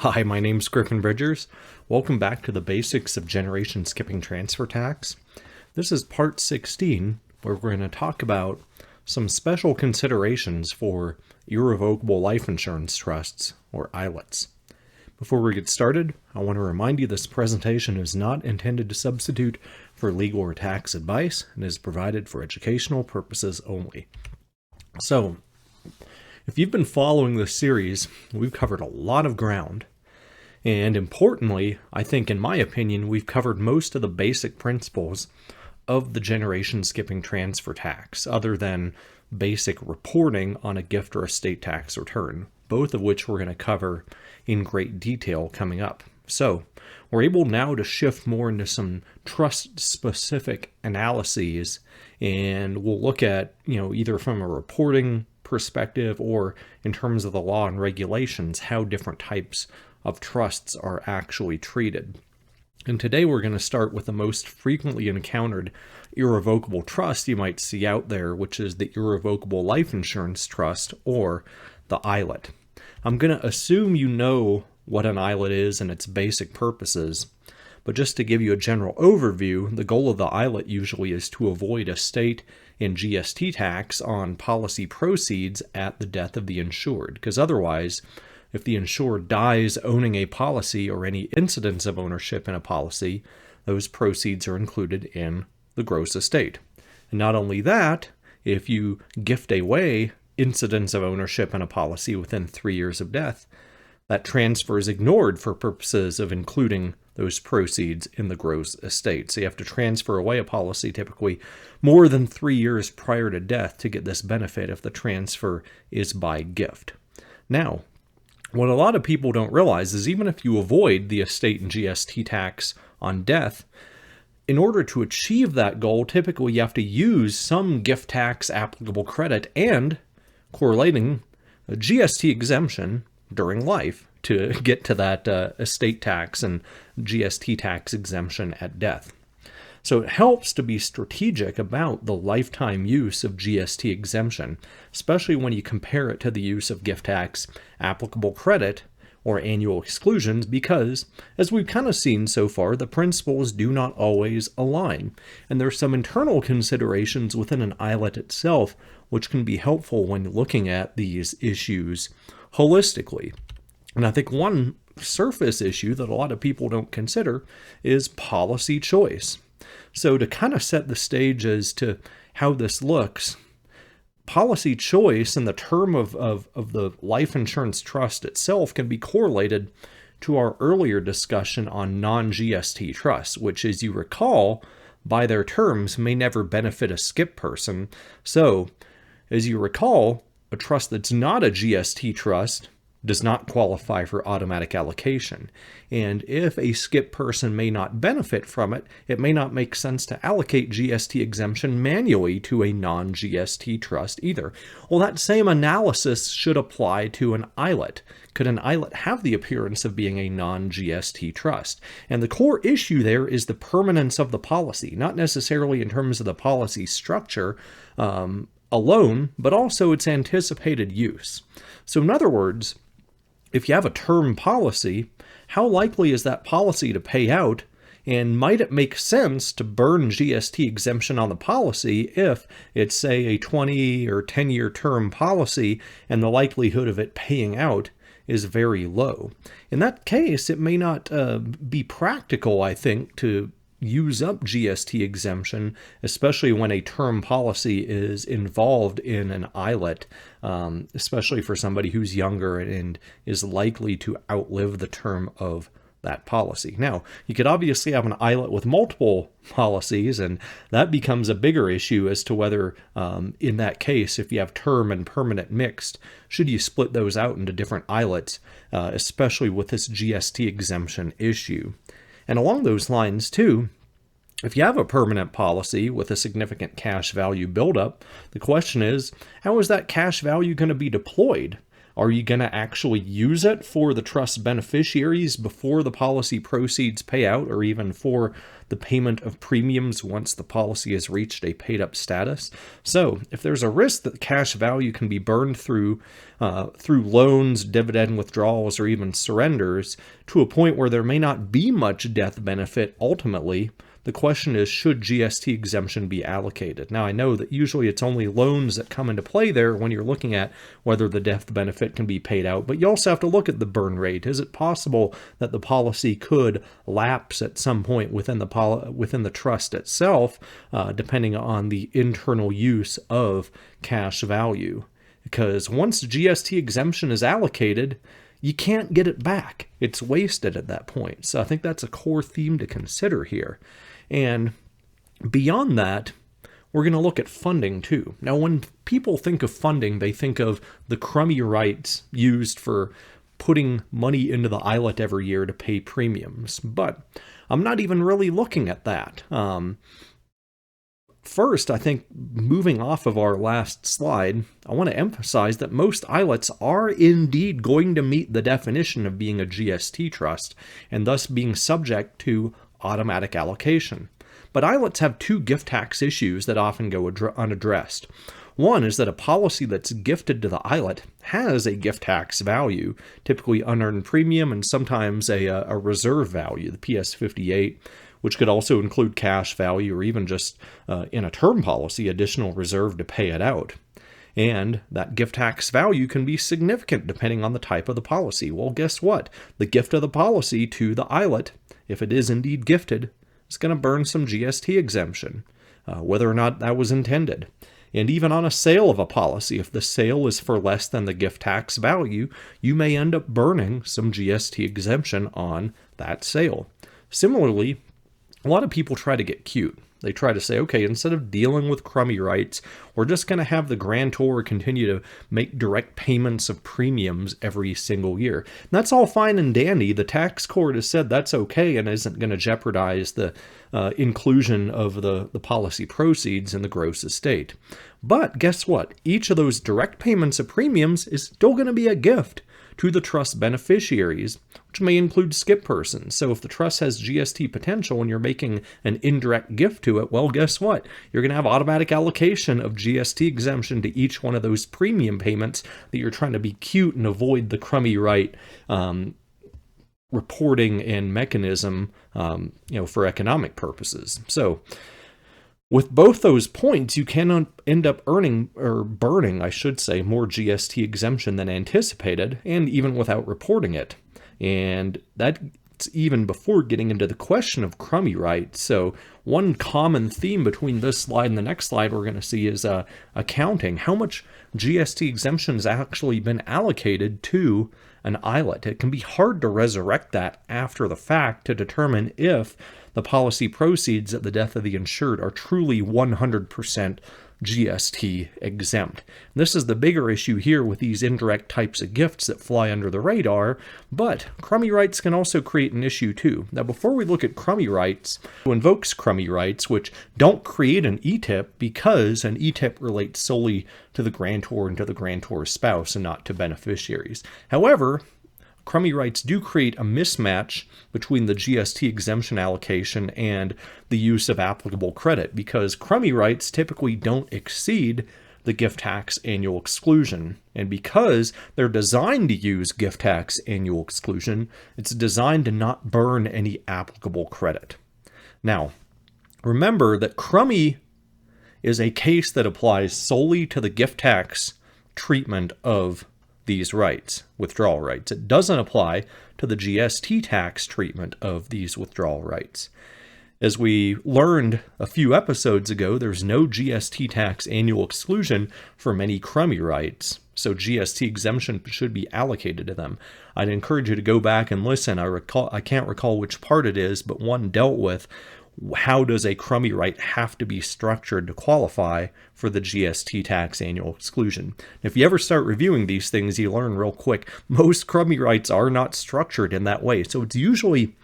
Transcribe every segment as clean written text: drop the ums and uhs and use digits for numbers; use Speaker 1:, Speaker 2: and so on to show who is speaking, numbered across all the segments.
Speaker 1: Hi, my name's Griffin Bridgers. Welcome back to the basics of generation skipping transfer tax. This is part 16, where we're going to talk about some special considerations for irrevocable life insurance trusts, or ILITs. Before we get started, I want to remind you this presentation is not intended to substitute for legal or tax advice and is provided for educational purposes only. So, if you've been following this series, we've covered a lot of ground. And importantly, I think in my opinion, we've covered most of the basic principles of the generation skipping transfer tax, other than basic reporting on a gift or estate tax return, both of which we're going to cover in great detail coming up. So we're able now to shift more into some trust-specific analyses, and we'll look at, either from a reporting perspective or in terms of the law and regulations, how different types of trusts are actually treated. And today we're going to start with the most frequently encountered irrevocable trust you might see out there, which is the Irrevocable Life Insurance Trust, or the ILIT. I'm going to assume you know what an ILIT is and its basic purposes, but just to give you a general overview, the goal of the ILIT usually is to avoid estate and GST tax on policy proceeds at the death of the insured, because otherwise, if the insured dies owning a policy or any incidents of ownership in a policy, those proceeds are included in the gross estate. And not only that, if you gift away incidents of ownership in a policy within 3 years of death, that transfer is ignored for purposes of including those proceeds in the gross estate. So you have to transfer away a policy typically more than 3 years prior to death to get this benefit if the transfer is by gift. Now, what a lot of people don't realize is even if you avoid the estate and GST tax on death, in order to achieve that goal, typically you have to use some gift tax applicable credit and correlating a GST exemption during life to get to that estate tax and GST tax exemption at death. So it helps to be strategic about the lifetime use of GST exemption, especially when you compare it to the use of gift tax applicable credit or annual exclusions, because, as we've kind of seen so far, the principles do not always align. And there's some internal considerations within an ILIT itself which can be helpful when looking at these issues holistically. And I think one surface issue that a lot of people don't consider is policy choice. So to kind of set the stage as to how this looks, policy choice and the term of the life insurance trust itself can be correlated to our earlier discussion on non-GST trusts, which, as you recall, by their terms may never benefit a skip person. So, as you recall, a trust that's not a GST trust does not qualify for automatic allocation. And if a skip person may not benefit from it, it may not make sense to allocate GST exemption manually to a non-GST trust either. Well, that same analysis should apply to an ILIT. Could an ILIT have the appearance of being a non-GST trust? And the core issue there is the permanence of the policy, not necessarily in terms of the policy structure alone, but also its anticipated use. So in other words, if you have a term policy, how likely is that policy to pay out, and might it make sense to burn GST exemption on the policy if it's, say, a 20 or 10-year term policy and the likelihood of it paying out is very low? In that case, it may not be practical, I think, to use up GST exemption, especially when a term policy is involved in an ILIT, especially for somebody who's younger and is likely to outlive the term of that policy. Now, you could obviously have an ILIT with multiple policies, and that becomes a bigger issue as to whether, in that case, if you have term and permanent mixed, should you split those out into different ILITs, especially with this GST exemption issue. And along those lines, too, if you have a permanent policy with a significant cash value buildup, the question is, how is that cash value going to be deployed? Are you going to actually use it for the trust beneficiaries before the policy proceeds pay out, or even for the payment of premiums once the policy has reached a paid-up status? So if there's a risk that cash value can be burned through loans, dividend withdrawals, or even surrenders to a point where there may not be much death benefit ultimately, the question is, should GST exemption be allocated? Now, I know that usually it's only loans that come into play there when you're looking at whether the death benefit can be paid out, but you also have to look at the burn rate. Is it possible that the policy could lapse at some point within the trust itself, depending on the internal use of cash value? Because once GST exemption is allocated, you can't get it back. It's wasted at that point. So I think that's a core theme to consider here. And beyond that, we're going to look at funding too. Now, when people think of funding, they think of the crummy rights used for putting money into the ILET every year to pay premiums. But I'm not even really looking at that. First, I think moving off of our last slide, I want to emphasize that most ILETs are indeed going to meet the definition of being a GST trust and thus being subject to automatic allocation. But ILETs have two gift tax issues that often go unaddressed. One is that a policy that's gifted to the ILET has a gift tax value, typically unearned premium and sometimes a reserve value, the PS58, which could also include cash value or even just in a term policy, additional reserve to pay it out. And that gift tax value can be significant depending on the type of the policy. Well, guess what? The gift of the policy to the ILET, if it is indeed gifted, is going to burn some GST exemption, whether or not that was intended. And even on a sale of a policy, if the sale is for less than the gift tax value, you may end up burning some GST exemption on that sale. Similarly, a lot of people try to get cute. They try to say, okay, instead of dealing with crummy rights, we're just going to have the grantor continue to make direct payments of premiums every single year. And that's all fine and dandy. The tax court has said that's okay and isn't going to jeopardize the inclusion of the policy proceeds in the gross estate. But guess what? Each of those direct payments of premiums is still going to be a gift to the trust beneficiaries, which may include skip persons. So if the trust has GST potential and you're making an indirect gift to it, well, guess what? You're going to have automatic allocation of GST exemption to each one of those premium payments that you're trying to be cute and avoid the crummy right reporting and mechanism, for economic purposes. So with both those points, you can end up burning, more GST exemption than anticipated, and even without reporting it. And that's even before getting into the question of crummy rights. So one common theme between this slide and the next slide we're going to see is accounting. How much GST exemption has actually been allocated to an ILET? It can be hard to resurrect that after the fact to determine if the policy proceeds at the death of the insured are truly 100% GST exempt. And this is the bigger issue here with these indirect types of gifts that fly under the radar, but crummy rights can also create an issue too. Now, before we look at crummy rights, who invokes crummy rights, which don't create an ETIP because an ETIP relates solely to the grantor and to the grantor's spouse and not to beneficiaries. However, crummy rights do create a mismatch between the GST exemption allocation and the use of applicable credit, because crummy rights typically don't exceed the gift tax annual exclusion. And because they're designed to use gift tax annual exclusion, it's designed to not burn any applicable credit. Now, remember that crummy is a case that applies solely to the gift tax treatment of these rights, withdrawal rights. It doesn't apply to the GST tax treatment of these withdrawal rights. As we learned a few episodes ago, there's no GST tax annual exclusion for many crummy rights, so GST exemption should be allocated to them. I'd encourage you to go back and listen. I can't recall which part it is, but one dealt with how does a crummy right have to be structured to qualify for the GST tax annual exclusion. If you ever start reviewing these things, you learn real quick, most crummy rights are not structured in that way. So it's usually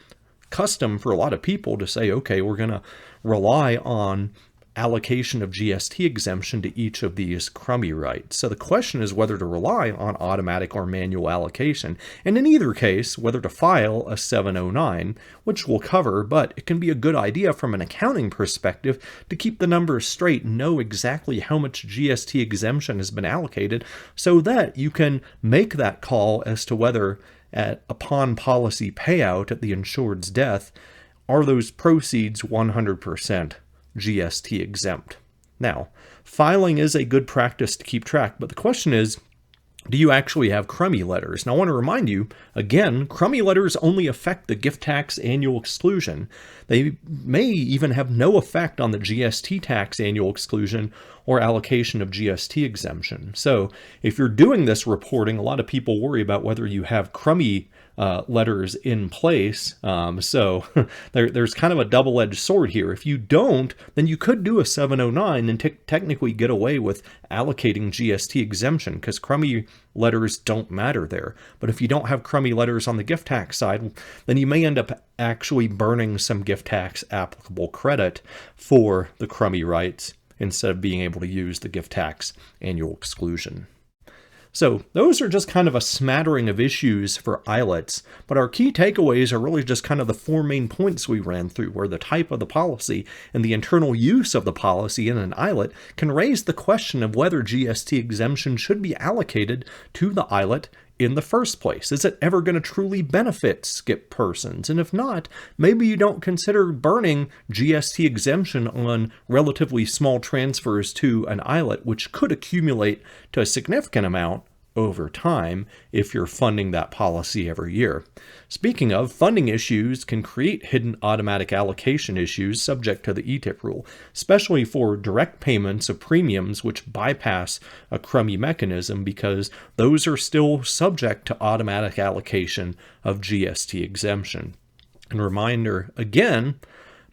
Speaker 1: custom for a lot of people to say, okay, we're going to rely on allocation of GST exemption to each of these crummy rights. So the question is whether to rely on automatic or manual allocation, and in either case, whether to file a 709, which we'll cover, but it can be a good idea from an accounting perspective to keep the numbers straight and know exactly how much GST exemption has been allocated so that you can make that call as to whether upon policy payout at the insured's death, are those proceeds 100% GST exempt? Now, filing is a good practice to keep track, but the question is, do you actually have crummy letters? Now, I want to remind you, again, crummy letters only affect the gift tax annual exclusion. They may even have no effect on the GST tax annual exclusion or allocation of GST exemption. So if you're doing this reporting, a lot of people worry about whether you have crummy letters in place. So there's kind of a double-edged sword here. If you don't, then you could do a 709 and technically get away with allocating GST exemption because crummy letters don't matter there. But if you don't have crummy letters on the gift tax side, then you may end up actually burning some gift tax applicable credit for the crummy rights instead of being able to use the gift tax annual exclusion. So those are just kind of a smattering of issues for ILETs, but our key takeaways are really just kind of the four main points we ran through, where the type of the policy and the internal use of the policy in an ILET can raise the question of whether GST exemption should be allocated to the ILET in the first place. Is it ever going to truly benefit skip persons? And if not, maybe you don't consider burning GST exemption on relatively small transfers to an ILET, which could accumulate to a significant amount over time if you're funding that policy every year. Speaking of, funding issues can create hidden automatic allocation issues subject to the ETIP rule, especially for direct payments of premiums which bypass a crummy mechanism because those are still subject to automatic allocation of GST exemption. And reminder again,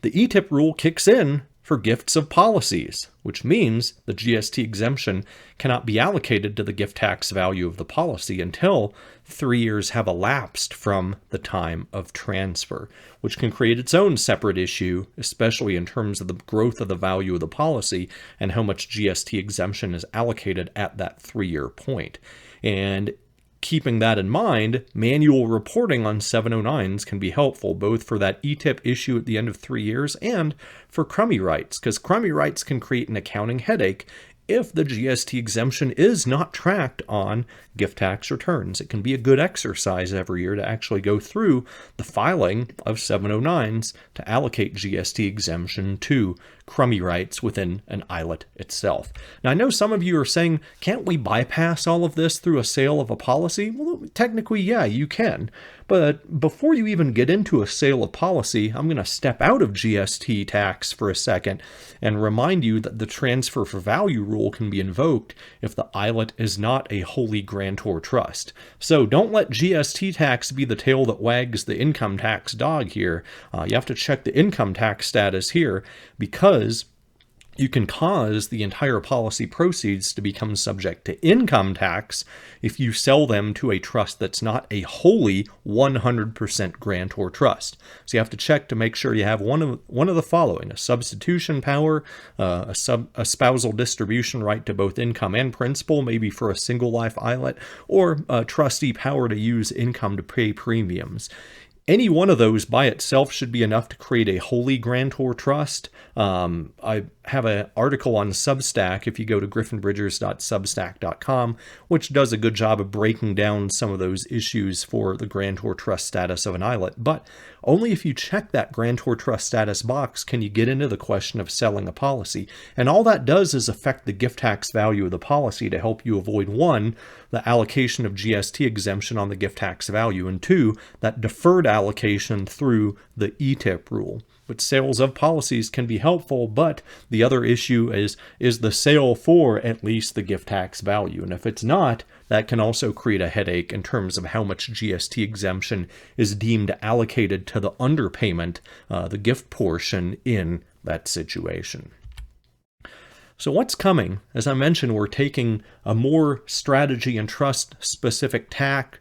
Speaker 1: the ETIP rule kicks in for gifts of policies, which means the GST exemption cannot be allocated to the gift tax value of the policy until 3 years have elapsed from the time of transfer, which can create its own separate issue, especially in terms of the growth of the value of the policy and how much GST exemption is allocated at that 3-year point. And keeping that in mind, manual reporting on 709s can be helpful both for that ETIP issue at the end of 3 years and for crummy rights, because crummy rights can create an accounting headache if the GST exemption is not tracked on gift tax returns. It can be a good exercise every year to actually go through the filing of 709s to allocate GST exemption to crummy rights within an ILET itself. Now, I know some of you are saying, can't we bypass all of this through a sale of a policy? Well, technically, yeah, you can. But before you even get into a sale of policy, I'm going to step out of GST tax for a second and remind you that the transfer for value rule can be invoked if the ILET is not a wholly grantor trust. So don't let GST tax be the tail that wags the income tax dog here. You have to check the income tax status here because you can cause the entire policy proceeds to become subject to income tax if you sell them to a trust that's not a wholly 100% grantor trust. So you have to check to make sure you have one of the following: a substitution power, a spousal distribution right to both income and principal, maybe for a single life ILET, or a trustee power to use income to pay premiums. Any one of those by itself should be enough to create a wholly grantor trust. I have an article on Substack, if you go to griffinbridgers.substack.com, which does a good job of breaking down some of those issues for the grantor trust status of an ILET. But only if you check that grantor trust status box can you get into the question of selling a policy. And all that does is affect the gift tax value of the policy to help you avoid, 1, the allocation of GST exemption on the gift tax value, and 2, that deferred allocation through the ETIP rule. But sales of policies can be helpful, but the other issue is the sale for at least the gift tax value? And if it's not, that can also create a headache in terms of how much GST exemption is deemed allocated to the underpayment, the gift portion in that situation. So what's coming? As I mentioned, we're taking a more strategy and trust specific tack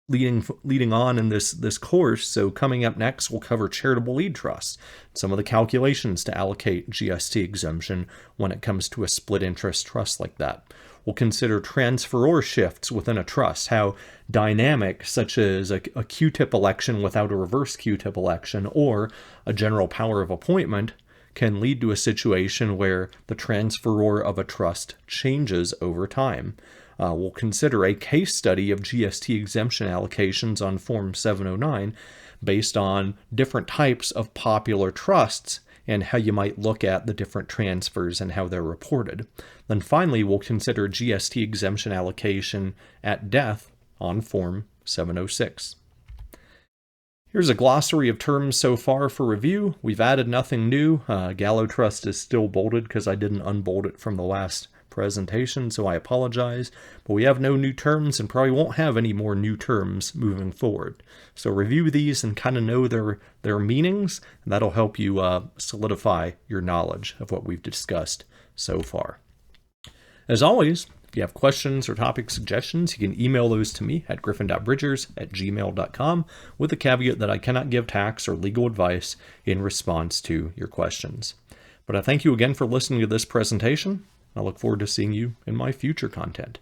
Speaker 1: leading on in this course. So coming up next, we'll cover charitable lead trusts, some of the calculations to allocate GST exemption when it comes to a split interest trust like that. We'll consider transferor shifts within a trust, how dynamic, such as a Q-tip election without a reverse Q-tip election or a general power of appointment, can lead to a situation where the transferor of a trust changes over time. We'll consider a case study of GST exemption allocations on Form 709 based on different types of popular trusts and how you might look at the different transfers and how they're reported. Then finally, we'll consider GST exemption allocation at death on Form 706. Here's a glossary of terms so far for review. We've added nothing new. Gallo Trust is still bolded because I didn't unbold it from the last presentation, so I apologize. But we have no new terms and probably won't have any more new terms moving forward. So review these and kind of know their meanings, and that'll help you solidify your knowledge of what we've discussed so far. As always, if you have questions or topic suggestions, you can email those to me at griffin.bridgers@gmail.com with the caveat that I cannot give tax or legal advice in response to your questions. But I thank you again for listening to this presentation. I look forward to seeing you in my future content.